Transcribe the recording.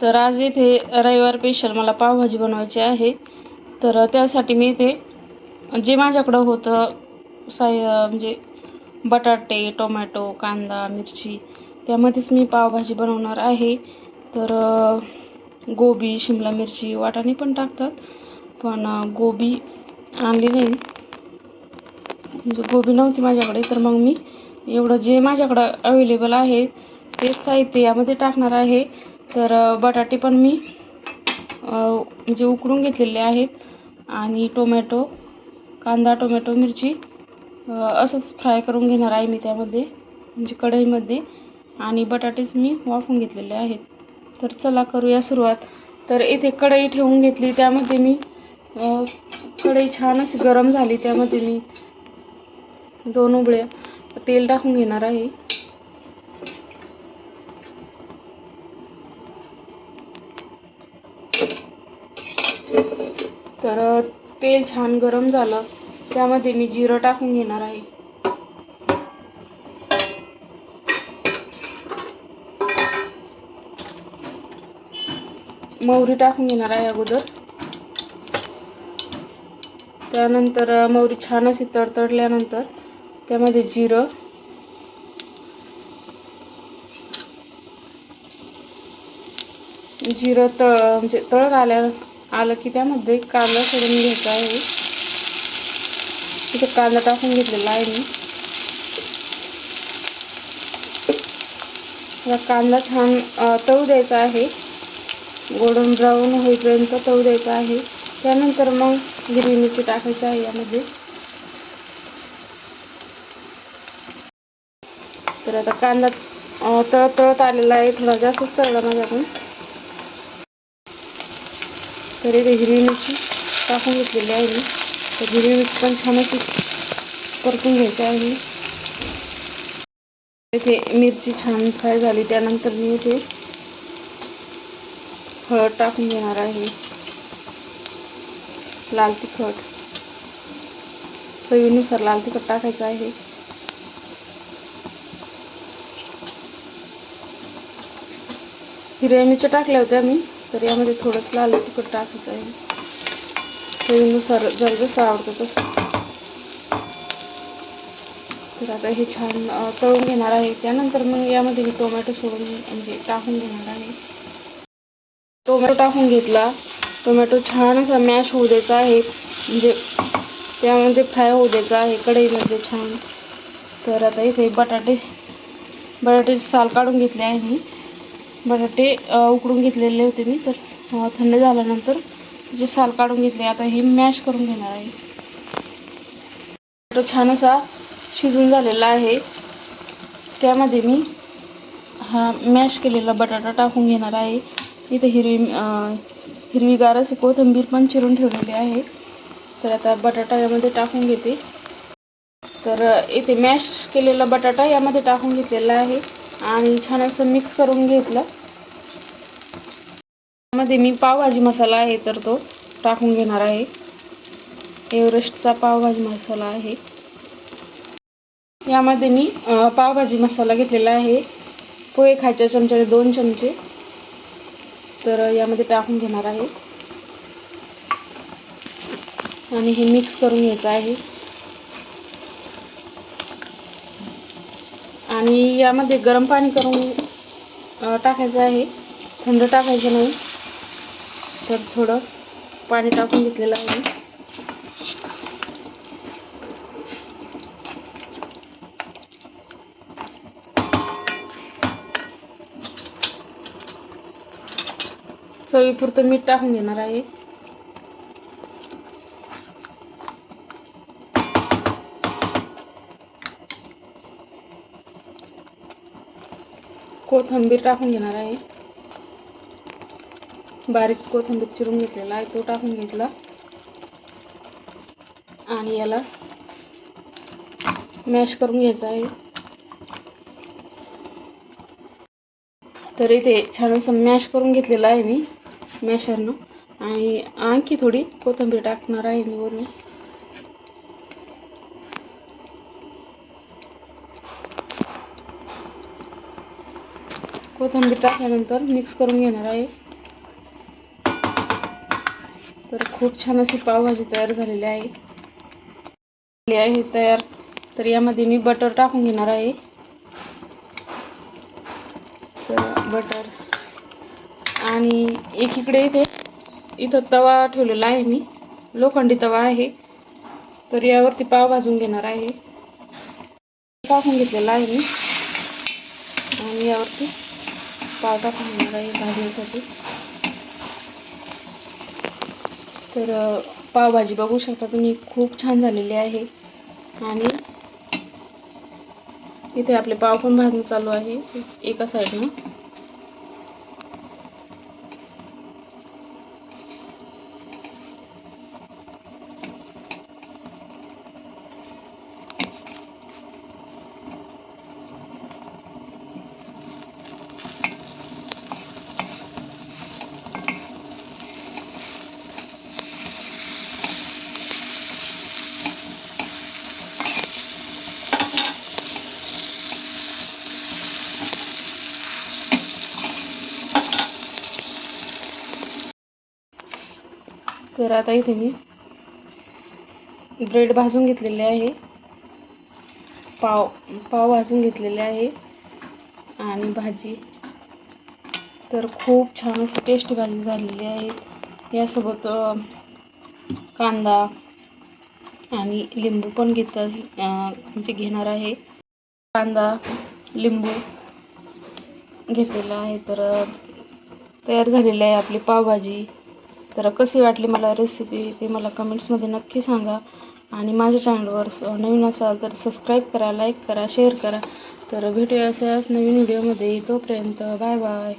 तर आज इथे रविवार स्पेशल मला पावभाजी बनवायची आहे. तर त्यासाठी मी इथे जे माझ्याकडं होतं म्हणजे बटाटे, टोमॅटो, कांदा, मिरची त्यामध्येच मी पावभाजी बनवणार आहे. तर गोबी, शिमला मिरची, वाटाणे पण टाकतात, पण गोबी आणली नाही, म्हणजे गोबी नव्हती माझ्याकडे. तर मग मी एवढं जे माझ्याकडं अवेलेबल आहे ते साहित्य यामध्ये टाकणार आहे. तर बटाटे पण मी म्हणजे उकडून घेतलेले आहेत, आणि टोमॅटो, कांदा, टोमॅटो, मिरची असंच फ्राय करून घेणार आहे मी त्यामध्ये, म्हणजे कढईमध्ये, आणि बटाटेच मी वाफवून घेतलेले आहेत. तर चला करूया सुरुवात. तर इथे कढई ठेवून घेतली, त्यामध्ये मी कढई छान अशी गरम झाली, त्यामध्ये मी 2 उबळ्या तेल टाकून घेणार आहे. तर तेल छान गरम झालं, त्यामध्ये मी जिरं टाकून घेणार आहे. मोहरी टाकून घेणार आहे अगोदर. त्यानंतर मोहरी छान अशी तडतडल्यानंतर त्यामध्ये जिरं, म्हणजे तळत आलं की त्यामध्ये कांदा सोडून घ्यायचा आहे. इथे कांदा टाकून घेतलेला आहे मी. कांदा छान तळू द्यायचा आहे, गोल्डन ब्राऊन होईपर्यंत तळू द्यायचा आहे. त्यानंतर मग हिरवी मिरची टाकायची आहे यामध्ये. तर आता कांदा तळत आलेला आहे, थोडा जास्तच तळला माझ्याकडून. तर इथे हिरवी मिरची टाकून घेतलेली आहे मी. तर हिरवी मिरची पण छान अशी परतून घ्यायची आहे. इथे मिरची छान फ्राय झाली, त्यानंतर मी इथे हळद टाकून घेणार आहे, लाल तिखट, चवीनुसार लाल तिखट टाकायचं आहे. हिरव्या मिरच्या टाकल्या होत्या मी, तर यामध्ये थोडंसं लाल तिखट टाकायचं आहे, चवीनुसार, ज्याला जसं आवडतं तसं. तर आता हे छान तळून घेणार आहे. त्यानंतर मग यामध्ये मी टोमॅटो सोडून म्हणजे टाकून घेणार आहे. टोमॅटो टाकून घेतला. टोमॅटो छान असा मॅश होऊ द्यायचा आहे, म्हणजे त्यामध्ये फ्राय होऊ द्यायचा आहे कढईमध्ये छान. तर आता इथे बटाटे साल काढून घेतले आहे मी. बटाटे उकडून घेतलेले होते मी, तर थंड झाल्यानंतर जे साल काढून घेतले. आता हे मॅश करून घेणार आहे. बटाटा छान असा शिजून झालेला आहे, त्यामध्ये मी हा मॅश केलेला बटाटा टाकून घेणार आहे. इथे हिरवीगार अशी कोथिंबीर पण चिरून ठेवलेली आहे. तर आता बटाटा यामध्ये टाकून घेते. तर इथे मॅश केलेला बटाटा यामध्ये टाकून घेतलेला आहे, आणि छान असं मिक्स करून घेतलं. यामध्ये मी पावभाजी मसाला आहे तर तो टाकून घेणार आहे. एव्हरेस्टचा पावभाजी मसाला आहे. यामध्ये मी पावभाजी मसाला घेतलेला आहे, पोहे खायच्या चमच्याने 2 चमचे. तर यामध्ये टाकून घेणार आहे, आणि हे मिक्स करून घ्यायचं आहे. आणि यामध्ये गरम पाणी करून टाकायचं आहे, थंड टाकायचं नाही. तर थोडं पाणी टाकून घेतलेलं आहे. चवीपुरतं मीठ टाकून घेणार आहे. कोथिंबीर टाकून घेणार आहे. बारीक कोथिंबीर चिरून घेतलेला आहे, तो टाकून घेतला, आणि याला मॅश करून घ्यायचं आहे. तर इथे छान असं मॅश करून घेतलेलं आहे मी मॅशरनं, आणि आणखी थोडी कोथिंबीर टाकणार आहे मी वरून. कोथिंबीर टाकल्यानंतर मिक्स करून घेणार आहे. तर खूप छान अशी पावभाजी तयार झालेली आहे तयार. तर यामध्ये मी बटर टाकून घेणार आहे. तर बटर आणि एकीकडे इथं तवा ठेवलेला आहे मी, लोखंडी तवा आहे. तर यावरती पाव भाजून घेणार आहे. टाकून घेतलेला आहे मी आणि यावरती पाव टाकून घेणार आहे भाजण्यासाठी. तर पावभाजी बघू शकता तुम्ही, खूप छान झालेली आहे. आणि इथे आपले पाव पण भाजणं चालू आहे एका साईडनं. तर आता इथे मी ब्रेड भाजून घेतलेले आहे, पाव भाजून घेतलेले आहे आणि भाजी. तर खूप छान अशी टेस्टी भाजी झालेली आहे. यासोबत कांदा आणि लिंबू पण म्हणजे घेणार आहे. कांदा लिंबू घेतलेला आहे. तर तयार झालेली आहे आपली पावभाजी. तर कशी वाटली मला रेसिपी ते मला कमेंट्समध्ये नक्की सांगा. आणि माझ्या चॅनलवर नवीन असाल तर सबस्क्राईब करा, लाईक करा, शेअर करा. तर भेटूया अशाच नवीन व्हिडिओमध्ये. तोपर्यंत बाय बाय.